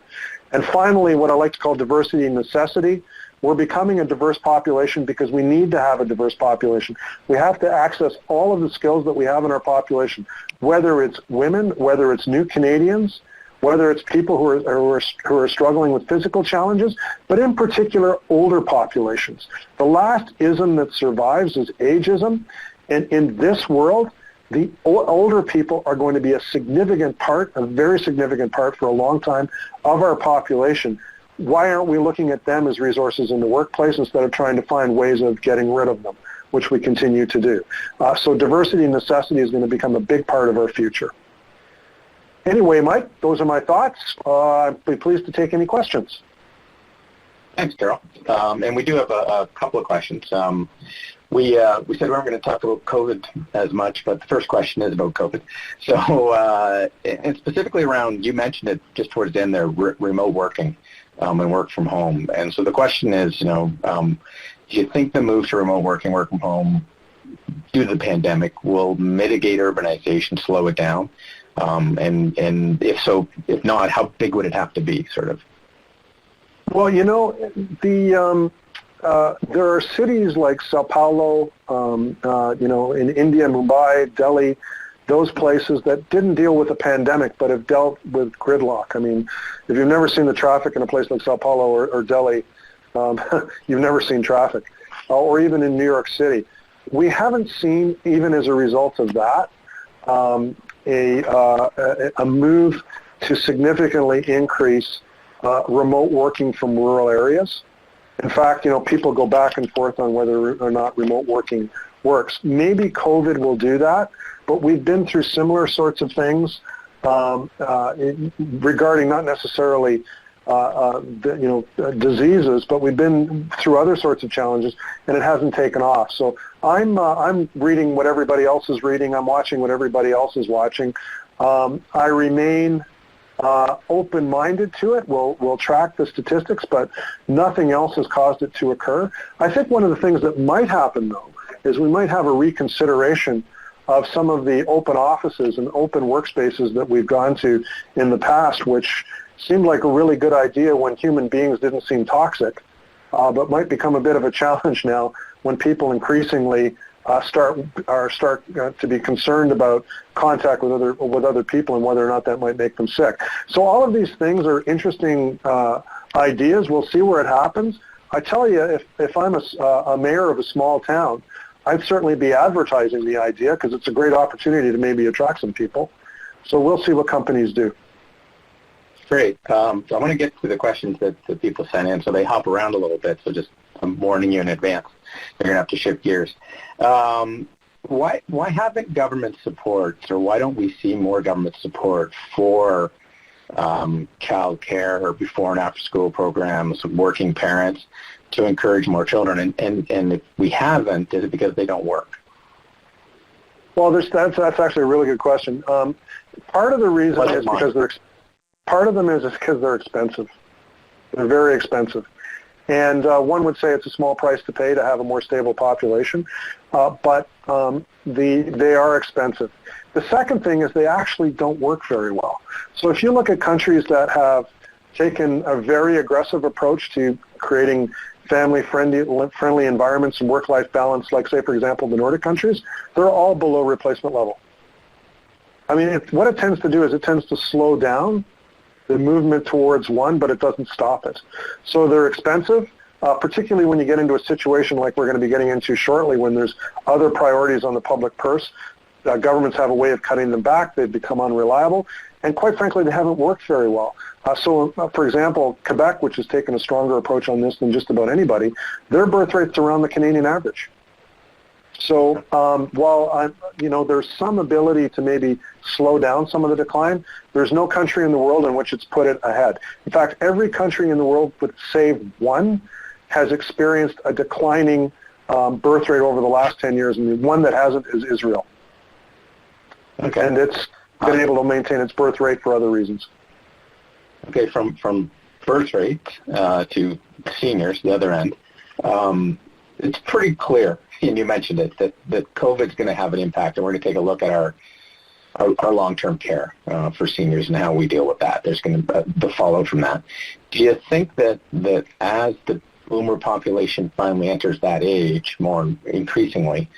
And finally, what I like to call diversity and necessity. We're becoming a diverse population because we need to have a diverse population. We have to access all of the skills that we have in our population, whether it's women, whether it's new Canadians, whether it's people who are struggling with physical challenges, but in particular, older populations. The last ism that survives is ageism, and in this world, the older people are going to be a significant part, a very significant part for a long time of our population. Why aren't we looking at them as resources in the workplace instead of trying to find ways of getting rid of them, which we continue to do? So diversity and necessity is going to become a big part of our future. Anyway, Mike, those are my thoughts. I'd be pleased to take any questions. Thanks, Darryl. And we do have a couple of questions. We said we weren't going to talk about COVID as much, but the first question is about COVID. So, and specifically around, you mentioned it just towards the end there, remote working and work from home. And so the question is, do you think the move to remote working, work from home, due to the pandemic, will mitigate urbanization, slow it down? And if so, if not, how big would it have to be, sort of? Well, there are cities like Sao Paulo, in India, Mumbai, Delhi, those places that didn't deal with the pandemic but have dealt with gridlock. I mean, if you've never seen the traffic in a place like Sao Paulo or Delhi, you've never seen traffic, or even in New York City. We haven't seen, even as a result of that, a move to significantly increase remote working from rural areas. In fact, people go back and forth on whether or not remote working works. Maybe COVID will do that, but we've been through similar sorts of things regarding not necessarily diseases, but we've been through other sorts of challenges, and it hasn't taken off. So I'm reading what everybody else is reading. I'm watching what everybody else is watching. I remain open-minded to it. We'll track the statistics, but nothing else has caused it to occur. I think one of the things that might happen, though, is we might have a reconsideration of some of the open offices and open workspaces that we've gone to in the past, which seemed like a really good idea when human beings didn't seem toxic, but might become a bit of a challenge now when people increasingly start to be concerned about contact with other people and whether or not that might make them sick. So all of these things are interesting ideas. We'll see where it happens. I tell you, if I'm a mayor of a small town, I'd certainly be advertising the idea because it's a great opportunity to maybe attract some people. So we'll see what companies do. Great. So I want to get to the questions that people sent in, so they hop around a little bit. So just I'm warning you in advance. You're going to have to shift gears. Why haven't government supports, or why don't we see more government support for child care or before and after school programs, working parents, to encourage more children? And if we haven't, is it because they don't work? Well, that's actually a really good question. Part of the reason is because they're expensive. They're very expensive. And one would say it's a small price to pay to have a more stable population, but they are expensive. The second thing is they actually don't work very well. So if you look at countries that have taken a very aggressive approach to creating family-friendly environments and work-life balance, like, say, for example, the Nordic countries, they're all below replacement level. I mean, what it tends to do is it tends to slow down the movement towards one, but it doesn't stop it. So they're expensive, particularly when you get into a situation like we're going to be getting into shortly when there's other priorities on the public purse. Governments have a way of cutting them back. They've become unreliable. And quite frankly, they haven't worked very well. For example, Quebec, which has taken a stronger approach on this than just about anybody, their birth rate's around the Canadian average. So while there's some ability to maybe slow down some of the decline, there's no country in the world in which it's put it ahead. In fact, every country in the world, with save one, has experienced a declining birth rate over the last 10 years, and the one that hasn't is Israel. Okay. And it's been able to maintain its birth rate for other reasons. Okay, from birth rate to seniors, the other end, it's pretty clear, and you mentioned it, that COVID's going to have an impact, and we're going to take a look at our long-term care for seniors and how we deal with that. There's going to be follow from that. Do you think that as the boomer population finally enters that age more increasingly,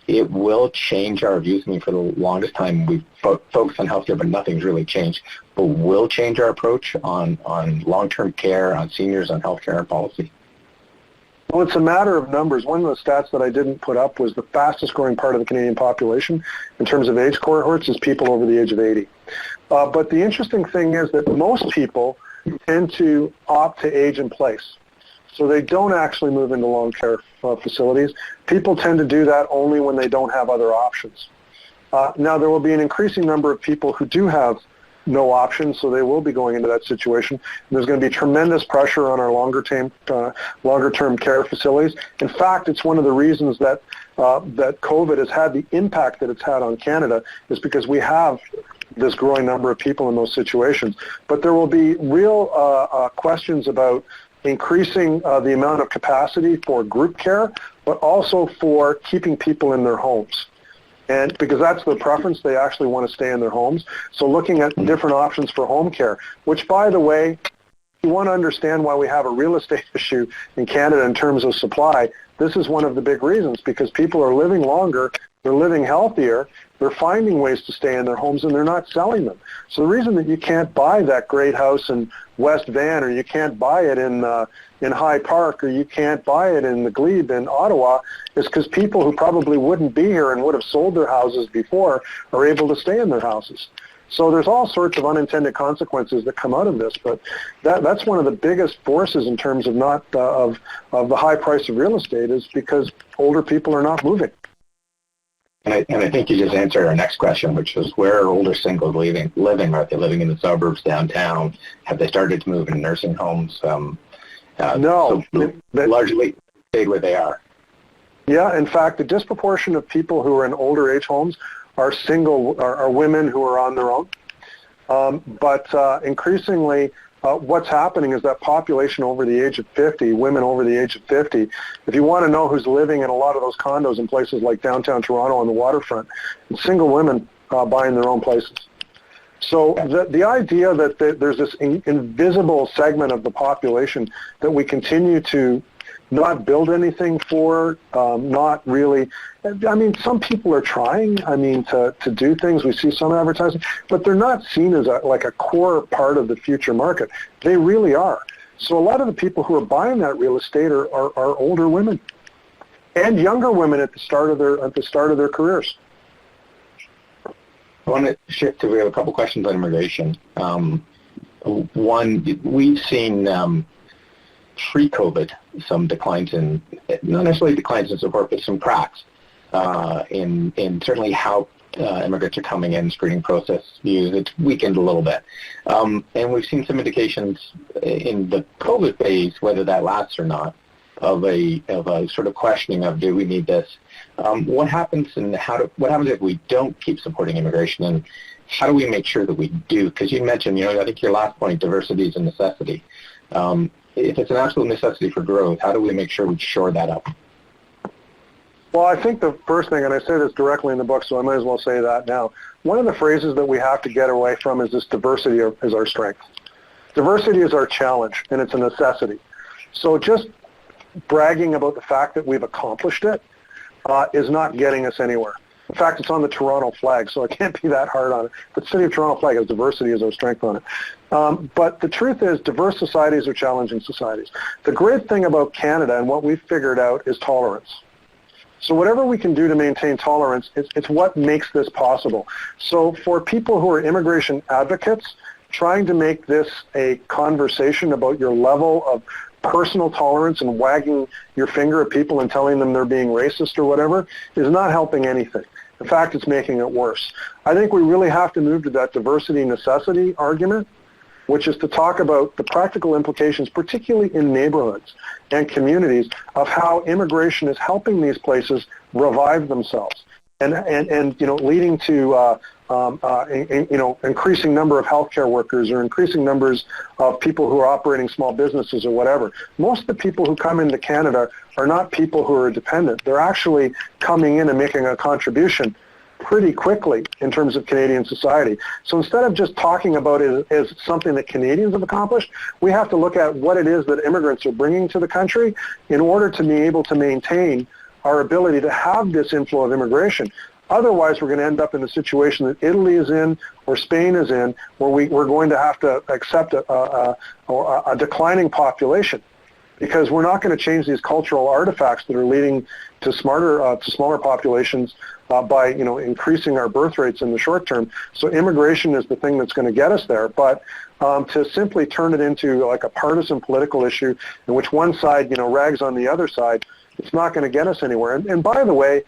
it will change our views? I mean, for the longest time, we've focused on healthcare, but nothing's really changed. But will change our approach on long-term care, on seniors, on healthcare policy? Well, it's a matter of numbers. One of the stats that I didn't put up was the fastest growing part of the Canadian population in terms of age cohorts is people over the age of 80. But the interesting thing is that most people tend to opt to age in place. So they don't actually move into long care facilities. People tend to do that only when they don't have other options. Now, there will be an increasing number of people who do have no options, so they will be going into that situation. And there's going to be tremendous pressure on our longer-term care facilities. In fact, it's one of the reasons that COVID has had the impact that it's had on Canada, is because we have this growing number of people in those situations. But there will be real questions about increasing the amount of capacity for group care, but also for keeping people in their homes. And because that's their preference, they actually want to stay in their homes. So looking at different options for home care, which, by the way, if you want to understand why we have a real estate issue in Canada in terms of supply, this is one of the big reasons, because people are living longer, they're living healthier, they're finding ways to stay in their homes, and they're not selling them. So the reason that you can't buy that great house in West Van, or you can't buy it in High Park, or you can't buy it in the Glebe in Ottawa, is because people who probably wouldn't be here and would have sold their houses before are able to stay in their houses. So there's all sorts of unintended consequences that come out of this, but that's one of the biggest forces in terms of of the high price of real estate, is because older people are not moving. And I think you just answered our next question, which was, where are older singles living? Are they living in the suburbs, downtown? Have they started to move in nursing homes? No. So largely stayed where they are. Yeah, in fact, the disproportion of people who are in older age homes are single, are women who are on their own. But increasingly, what's happening is that population over the age of 50, women over the age of 50, if you want to know who's living in a lot of those condos in places like downtown Toronto on the waterfront, it's single women buying their own places. So the idea that there's this invisible segment of the population that we continue to not build anything for, not really, I mean, some people are trying, I mean, to do things. We see some advertising, but they're not seen as like a core part of the future market. They really are. So a lot of the people who are buying that real estate are older women and younger women at the start of their careers. I want to shift to, we have a couple questions on immigration. One, we've seen pre-COVID some declines in, not necessarily declines in support, but some cracks in certainly how immigrants are coming in, screening process views. It's weakened a little bit. And we've seen some indications in the COVID phase, whether that lasts or not, of a sort of questioning of, do we need this? What happens and what happens if we don't keep supporting immigration, and how do we make sure that we do? Because you mentioned, I think your last point, diversity is a necessity. If it's an absolute necessity for growth, how do we make sure we shore that up? Well, I think the first thing, and I say this directly in the book, so I might as well say that now, one of the phrases that we have to get away from is this diversity is our strength. Diversity is our challenge, and it's a necessity. So just bragging about the fact that we've accomplished it is not getting us anywhere. In fact, it's on the Toronto flag, so I can't be that hard on it. The City of Toronto flag has diversity as our strength on it. But the truth is, diverse societies are challenging societies. The great thing about Canada and what we've figured out is tolerance. So whatever we can do to maintain tolerance, it's what makes this possible. So for people who are immigration advocates, trying to make this a conversation about your level of personal tolerance and wagging your finger at people and telling them they're being racist or whatever is not helping anything. In fact, it's making it worse. I think we really have to move to that diversity necessity argument, which is to talk about the practical implications, particularly in neighborhoods and communities, of how immigration is helping these places revive themselves and leading to increasing number of healthcare workers or increasing numbers of people who are operating small businesses or whatever. Most of the people who come into Canada are not people who are dependent. They're actually coming in and making a contribution pretty quickly in terms of Canadian society. So instead of just talking about it as something that Canadians have accomplished, we have to look at what it is that immigrants are bringing to the country in order to be able to maintain our ability to have this inflow of immigration. Otherwise, we're going to end up in the situation that Italy is in or Spain is in, where we're going to have to accept a declining population, because we're not going to change these cultural artifacts that are leading to smaller populations by increasing our birth rates in the short term. So immigration is the thing that's going to get us there. But to simply turn it into like a partisan political issue in which one side rags on the other side, it's not going to get us anywhere. And by the way,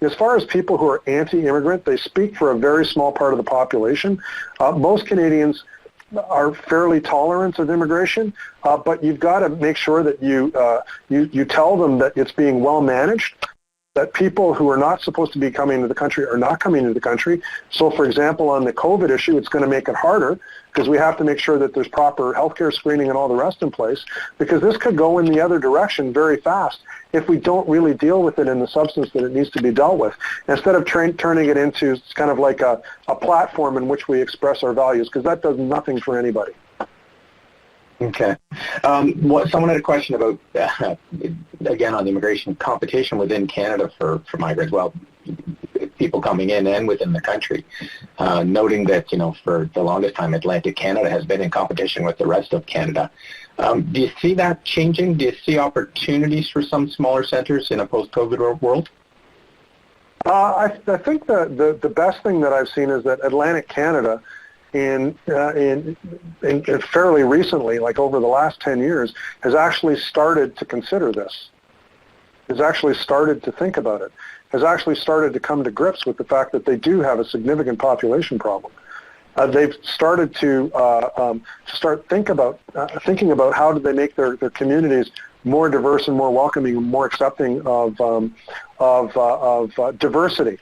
as far as people who are anti-immigrant, they speak for a very small part of the population. Most Canadians are fairly tolerant of immigration, but you've got to make sure that you tell them that it's being well managed, that people who are not supposed to be coming to the country are not coming to the country. So, for example, on the COVID issue, it's going to make it harder because we have to make sure that there's proper healthcare screening and all the rest in place, because this could go in the other direction very fast if we don't really deal with it in the substance that it needs to be dealt with, instead of turning it into kind of like a platform in which we express our values, because that does nothing for anybody. Okay. Someone had a question about, again, on the immigration competition within Canada for migrants, well, people coming in and within the country, noting that, for the longest time, Atlantic Canada has been in competition with the rest of Canada. Do you see that changing? Do you see opportunities for some smaller centers in a post-COVID world? I think the best thing that I've seen is that Atlantic Canada, in fairly recently, like over the last 10 years, has actually started to consider this, has actually started to think about it, has actually started to come to grips with the fact that they do have a significant population problem. They've started to thinking about how do they make their communities more diverse and more welcoming and more accepting of diversity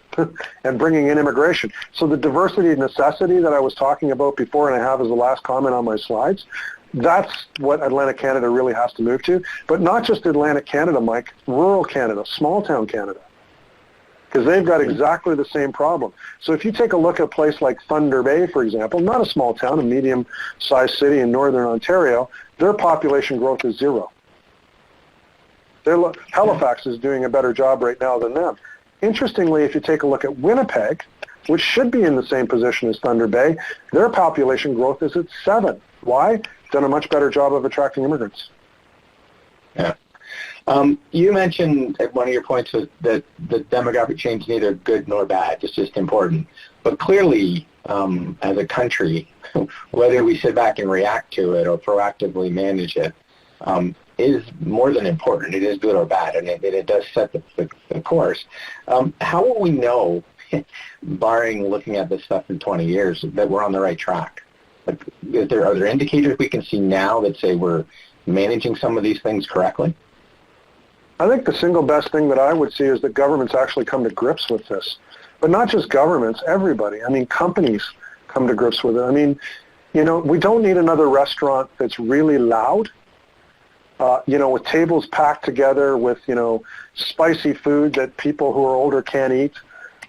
and bringing in immigration. So the diversity and necessity that I was talking about before, and I have as the last comment on my slides, that's what Atlantic Canada really has to move to. But not just Atlantic Canada, Mike, rural Canada, small town Canada, because they've got exactly the same problem. So if you take a look at a place like Thunder Bay, for example, not a small town, a medium-sized city in northern Ontario, their population growth is zero. Halifax is doing a better job right now than them. Interestingly, if you take a look at Winnipeg, which should be in the same position as Thunder Bay, their population growth is at 7. Why? Done a much better job of attracting immigrants. Yeah. You mentioned at one of your points was that the demographic change is neither good nor bad. It's just important. But clearly, as a country, whether we sit back and react to it or proactively manage it, is more than important. It is good or bad, and it does set the course. How will we know, barring looking at this stuff in 20 years, that we're on the right track? Like, are there indicators we can see now that say we're managing some of these things correctly? I think the single best thing that I would see is that governments actually come to grips with this. But not just governments, everybody. I mean, companies come to grips with it. I mean, you know, we don't need another restaurant that's really loud, you know, with tables packed together with, you know, spicy food that people who are older can't eat,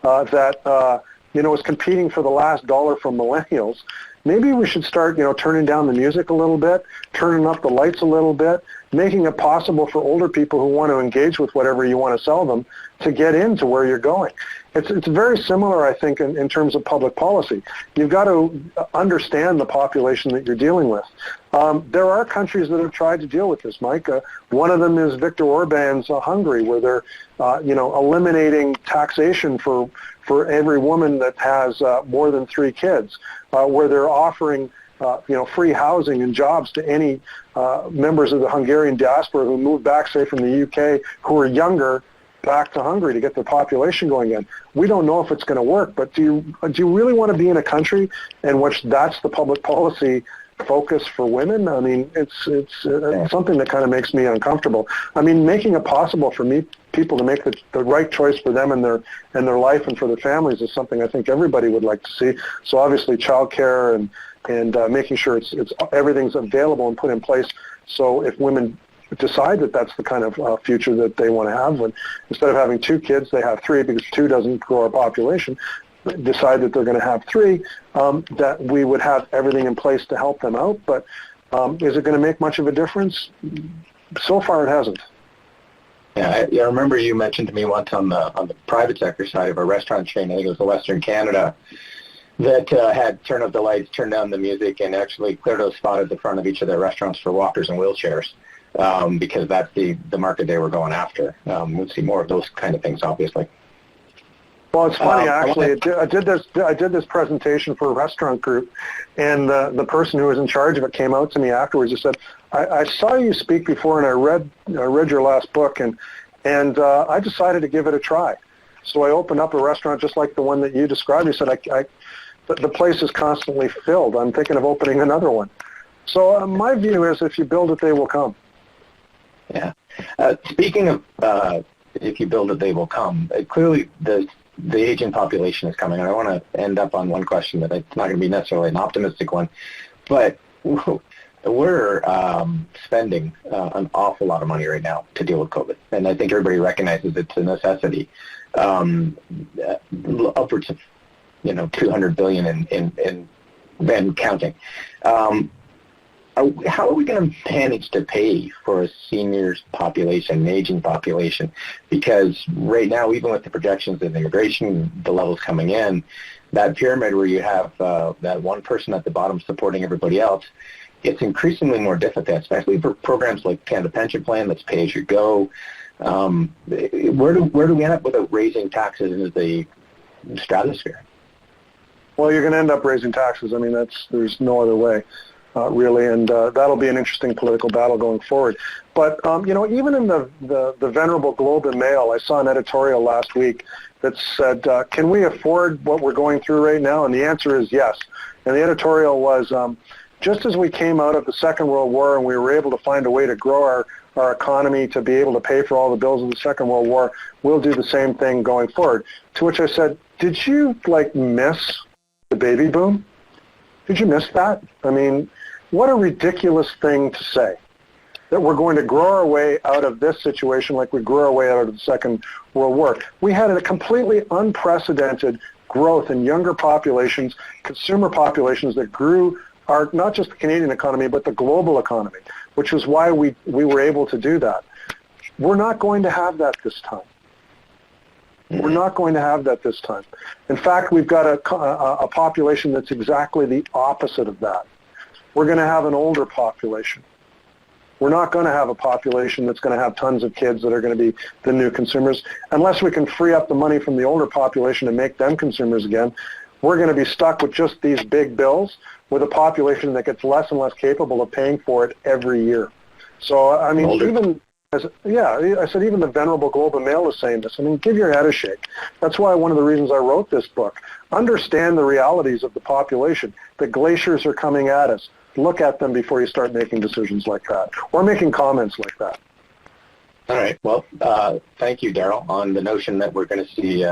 that, you know, is competing for the last dollar from millennials. Maybe we should start, you know, turning down the music a little bit, turning up the lights a little bit, making it possible for older people who want to engage with whatever you want to sell them to get into where you're going. It's very similar, I think, in terms of public policy. You've got to understand the population that you're dealing with. There are countries that have tried to deal with this, Mike. One of them is Viktor Orban's Hungary, where they're, you know, eliminating taxation for every woman that has more than 3 kids, where they're offering you know, free housing and jobs to any members of the Hungarian diaspora who move back, say, from the UK, who are younger, back to Hungary to get their population going again. We don't know if it's going to work, but do you really want to be in a country in which that's the public policy focus for women? I mean, it's something that kind of makes me uncomfortable. I mean, making it possible for people to make the right choice for them and their life and for their families is something I think everybody would like to see. So obviously, childcare and making sure it's everything's available and put in place. So if women decide that that's the kind of future that they want to have, when instead of having 2 kids, they have 3 because 2 doesn't grow our population, decide that they're going to have 3, that we would have everything in place to help them out. But is it going to make much of a difference? So far, it hasn't. Yeah, I remember you mentioned to me once on the private sector side of a restaurant chain, I think it was the Western Canada, that had turned up the lights, turned down the music, and actually cleared a spot at the front of each of their restaurants for walkers and wheelchairs, because that's the market they were going after. We'll see more of those kind of things, obviously. Well, it's funny, actually. I did this presentation for a restaurant group, and the person who was in charge of it came out to me afterwards and said, I saw you speak before, and I read your last book, and I decided to give it a try. So I opened up a restaurant just like the one that you described. He said, the place is constantly filled. I'm thinking of opening another one. So my view is if you build it, they will come. Yeah. Speaking of if you build it, they will come, clearly the aging population is coming. And I want to end up on one question that it's not going to be necessarily an optimistic one, but we're spending an awful lot of money right now to deal with COVID. And I think everybody recognizes it's a necessity. Upwards of, you know, $200 billion in counting. How are we going to manage to pay for a seniors population, an aging population? Because right now, even with the projections of immigration, the levels coming in, that pyramid where you have that one person at the bottom supporting everybody else, it's increasingly more difficult, especially for programs like Canada Pension Plan, that's pay as you go. Where do we end up without raising taxes into the stratosphere? Well, you're going to end up raising taxes. I mean, there's no other way, really, and that'll be an interesting political battle going forward. But you know, even in the venerable Globe and Mail, I saw an editorial last week that said, "Can we afford what we're going through right now?" And the answer is yes. And the editorial was, just as we came out of the Second World War and we were able to find a way to grow our economy to be able to pay for all the bills of the Second World War, we'll do the same thing going forward. To which I said, did you miss the baby boom? Did you miss that? I mean, what a ridiculous thing to say, that we're going to grow our way out of this situation like we grew our way out of the Second World War. We had a completely unprecedented growth in younger populations, consumer populations that grew not just the Canadian economy, but the global economy, which is why we were able to do that. We're not going to have that this time. We're not going to have that this time. In fact, we've got a population that's exactly the opposite of that. We're going to have an older population. We're not going to have a population that's going to have tons of kids that are going to be the new consumers. Unless we can free up the money from the older population and make them consumers again, we're going to be stuck with just these big bills with a population that gets less and less capable of paying for it every year. So, I mean, even the Venerable Globe and Mail is saying this. I mean, give your head a shake. That's why one of the reasons I wrote this book. Understand the realities of the population. The glaciers are coming at us. Look at them before you start making decisions like that or making comments like that. All right. Well, thank you, Daryl, on the notion that we're going to see